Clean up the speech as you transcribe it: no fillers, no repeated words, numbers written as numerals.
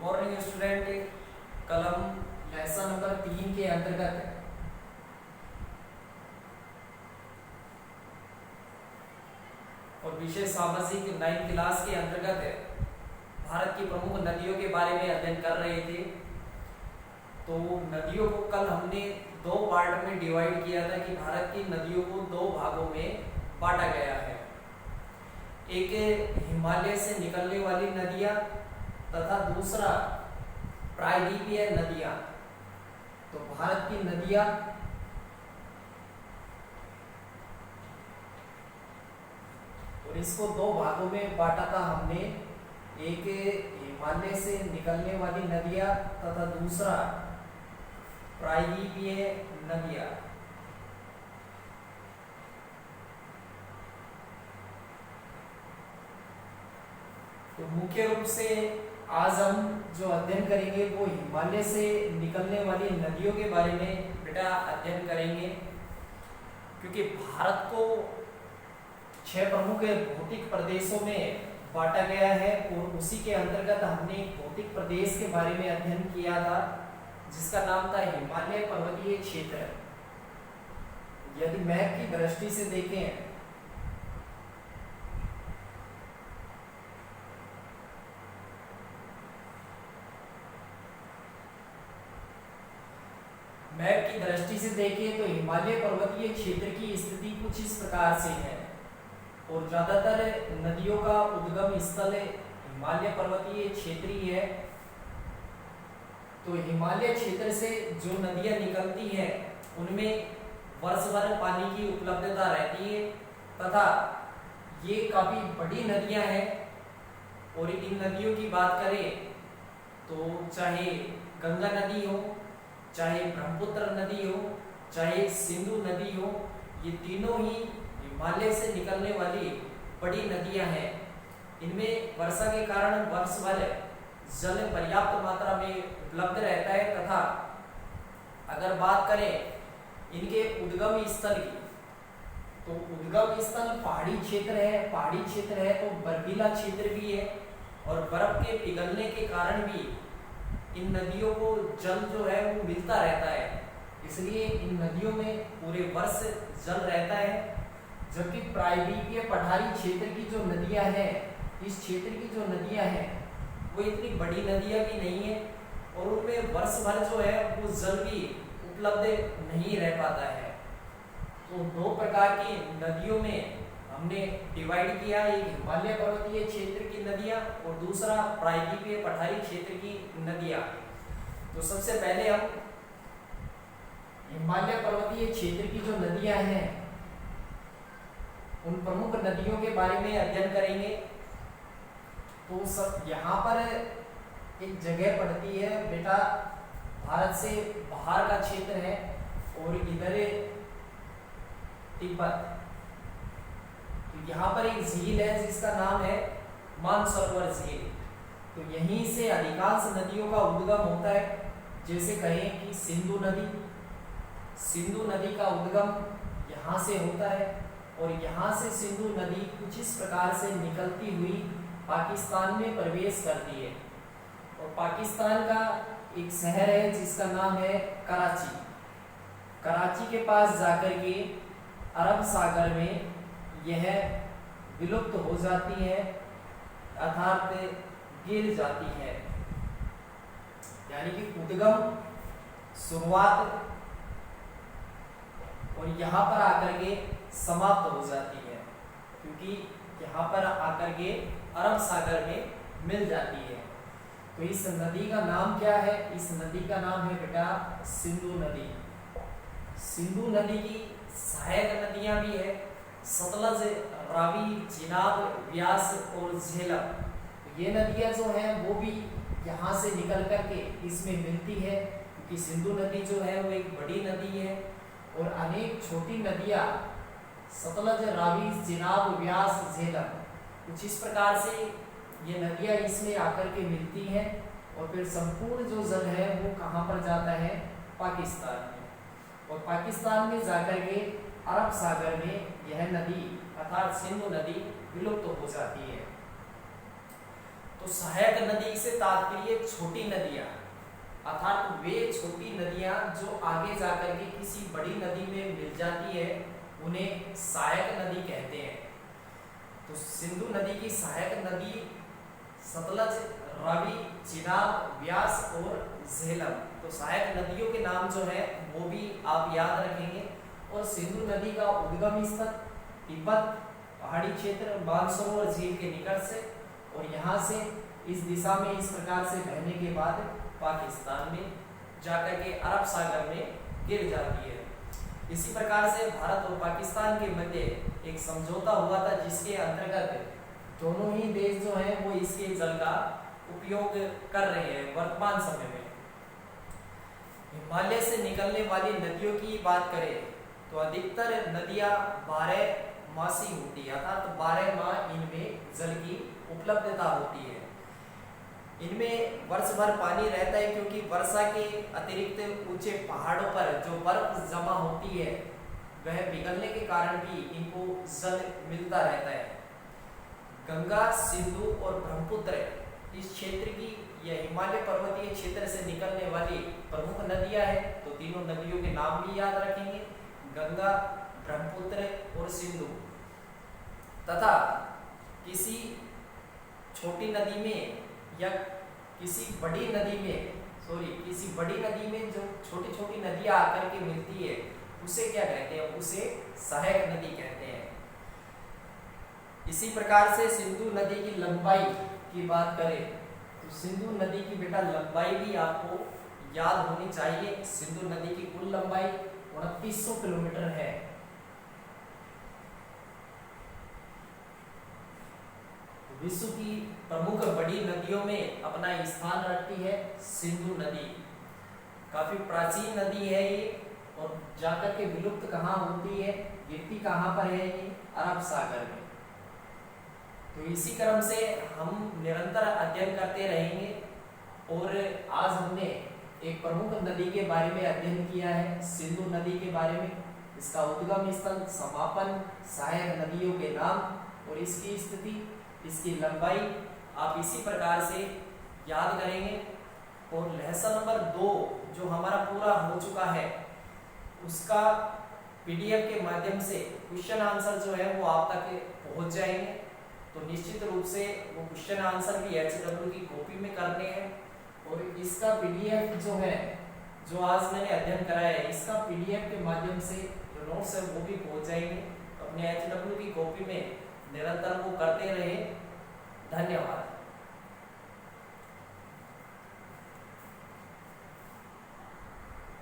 Morning student. कल हम lesson number 3 के अंतर्गत और विषय सामाजिक 9th क्लास के अंतर्गत भारत की प्रमुख नदियों के बारे में अध्ययन कर रहे थे। तो नदियों को कल हमने दो पार्ट में डिवाइड किया था कि भारत की नदियों को दो भागों में बांटा गया है। एक हिमालय से निकलने वाली नदियां तथा दूसरा प्रायद्वीपीय नदियां। तो भारत की नदियां और इसको दो भागों में बांटा था हमने, एक हिमालय से निकलने वाली नदियां तथा दूसरा प्रायद्वीपीय नदियां। तो मुख्य रूप से आज हम जो अध्ययन करेंगे वो हिमालय से निकलने वाली नदियों के बारे में बेटा अध्ययन करेंगे, क्योंकि भारत को 6 प्रमुख भौतिक प्रदेशों में बांटा गया है और उसी के अंतर्गत हमने भौतिक प्रदेश के बारे में अध्ययन किया था जिसका नाम था हिमालय पर्वतीय क्षेत्र। यदि मैप की दृष्टि से देखें तो हिमालय पर्वतीय क्षेत्र की स्थिति कुछ इस प्रकार से है और ज्यादातर नदियों का उद्गम स्थल हिमालय पर्वतीय क्षेत्र ही है। तो हिमालय क्षेत्र से जो नदियां निकलती हैं उनमें वर्ष भर पानी की उपलब्धता रहती है तथा ये काफी बड़ी नदियां हैं। और इन नदियों की बात करें तो चाहे गंगा नदी हो, चाहे ब्रह्मपुत्र नदी हो, चाहे सिंधु नदी हो, ये तीनों ही हिमालय से निकलने वाली बड़ी नदियां हैं। इनमें वर्षा के कारण वर्ष भर जल पर्याप्त मात्रा में उपलब्ध रहता है तथा अगर बात करें इनके उद्गम स्थल की तो उद्गम स्थल पहाड़ी क्षेत्र है तो बर्फीला क्षेत्र भी है और बर्फ के पिघलने के कारण भी इन नदियों को जल जो है वो मिलता रहता है, इसलिए इन नदियों में पूरे वर्ष जल रहता है। जबकि प्रायद्वीपीय पठारी क्षेत्र की जो नदियां हैं, इस क्षेत्र की जो नदियां हैं वो इतनी बड़ी नदियां भी नहीं है और उनमें वर्ष भर जो है वो जल भी उपलब्ध नहीं रह पाता है। तो दो प्रकार की नदियों में हमने डिवाइड किया, एक हिमालय पर्वतीय क्षेत्र की नदियां और दूसरा प्रायद्वीपीय पठारी क्षेत्र की नदियां। तो सबसे पहले हम हिमालय पर्वतीय क्षेत्र की जो नदियां हैं उन प्रमुख नदियों के बारे में अध्ययन करेंगे। तो सब यहाँ पर एक जगह पड़ती है बेटा, भारत से बाहर का क्षेत्र है और इधर तिब्बत। तो यहाँ पर एक झील है जिसका नाम है मानसरोवर झील। तो यहीं से अधिकांश नदियों का उद्गम होता है। जैसे कहें कि सिंधु नदी का उद्गम यहाँ से होता है और यहाँ से सिंधु नदी कुछ इस प्रकार से निकलती हुई पाकिस्तान में प्रवेश करती है और पाकिस्तान का एक शहर है जिसका नाम है कराची। कराची के पास जाकर के अरब सागर में यह विलुप्त हो जाती है अर्थात गिर जाती है, यानी कि उद्गम शुरुआत और यहाँ पर आकर के समाप्त हो जाती है, क्योंकि यहाँ पर आकर के अरब सागर में मिल जाती है। तो इस नदी का नाम क्या है? इस नदी का नाम है बेटा सिंधु नदी। सिंधु नदी की सहायक नदियां भी है, सतलज, रावी, चिनाब, व्यास और झेलम। ये नदियां जो हैं वो भी यहाँ से निकल करके इसमें मिलती है, क्योंकि सिंधु नदी जो है वो एक बड़ी नदी है और अनेक छोटी नदियां सतलज, रावी, चिनाब, व्यास, झेलम कुछ इस प्रकार से ये नदियां इसमें आकर के मिलती हैं और फिर संपूर्ण जो जल है वो कहाँ पर जाता है? पाकिस्तान में। और पाकिस्तान में जाकर के अरब सागर में यह नदी अर्थात सिंधु नदी विलुप्त हो जाती है। तो सहायक नदी से तात्पर्य छोटी नदियां, अर्थात वे छोटी नदियां जो आगे जाकर के किसी बड़ी नदी में मिल जाती है उन्हें सहायक नदी कहते हैं। तो सिंधु नदी की सहायक नदी सतलज, रावी, चिनाब, व्यास और झेलम। तो सहायक नदियों के नाम जो है वो भी आप याद रखेंगे। और सिंधु नदी का उद्गम स्थल तिब्बत पहाड़ी क्षेत्र मानसरोवर झील के निकट से, और यहाँ से इस दिशा में इस प्रकार से बहने के बाद पाकिस्तान में जाकर के अरब सागर में गिर जाती है। इसी प्रकार से भारत और पाकिस्तान के मध्य एक समझौता हुआ था जिसके अंतर्गत दोनों ही देश जो हैं वो इसके जल का उपयोग कर रहे हैं वर्तमान समय में। हिमालय से निकलने वाली नदियों की बात करें तो अधिकतर नदियां 12 मासी होती है, अर्थात 12 माह इनमें जल की उपलब्धता होती है। इनमें वर्ष भर पानी रहता है क्योंकि वर्षा के अतिरिक्त ऊंचे पहाड़ों पर जो बर्फ जमा होती है वह पिघलने के कारण भी इनको जल मिलता रहता है। गंगा, सिंधु और ब्रह्मपुत्र इस क्षेत्र की यह हिमालय पर्वतीय क्षेत्र से निकलने वाली प्रमुख नदियां हैं। तो तीनों नदियों के नाम भी याद रखेंगे, गंगा, ब्रह्मपुत्र और सिंधु। तथा किसी छोटी नदी में या किसी बड़ी नदी में जो छोटी छोटी नदियां आकर के मिलती है उसे क्या कहते हैं, उसे सहायक नदी कहते हैं। इसी प्रकार से सिंधु नदी की लंबाई की बात करें तो सिंधु नदी की बेटा लंबाई भी आपको याद होनी चाहिए। सिंधु नदी की कुल लंबाई 2900 किलोमीटर है। विश्व की प्रमुख बड़ी नदियों में अपना स्थान रखती है सिंधु नदी। काफी प्राचीन नदी है ये, और जाकर के विलुप्त कहाँ होती है, गिरती कहाँ पर है ये, अरब सागर में। तो इसी क्रम से हम निरंतर अध्ययन करते रहेंगे। और आज हमने एक प्रमुख नदी के बारे में अध्ययन किया है, सिंधु नदी के बारे में, इसका उद्गम स्थल, समापन, सहायक नदियों के नाम और इसकी स्थिति, इसकी लंबाई आप इसी प्रकार से याद करेंगे। और लेसन नंबर 2 जो हमारा पूरा हो चुका है उसका पीडीएफ के माध्यम से क्वेश्चन आंसर जो है वो आप तक पहुंच जाएंगे। तो निश्चित रूप से वो क्वेश्चन आंसर भी HW की कॉपी में करने हैं। और इसका पीडीएफ जो है, जो आज मैंने अध्ययन कराया है, इसका पीडीएफ के माध्यम से जो नोट्स है वो भी पहुंच जाएंगे। अपने HW की कॉपी में निरंतर वो करते रहे। धन्यवाद।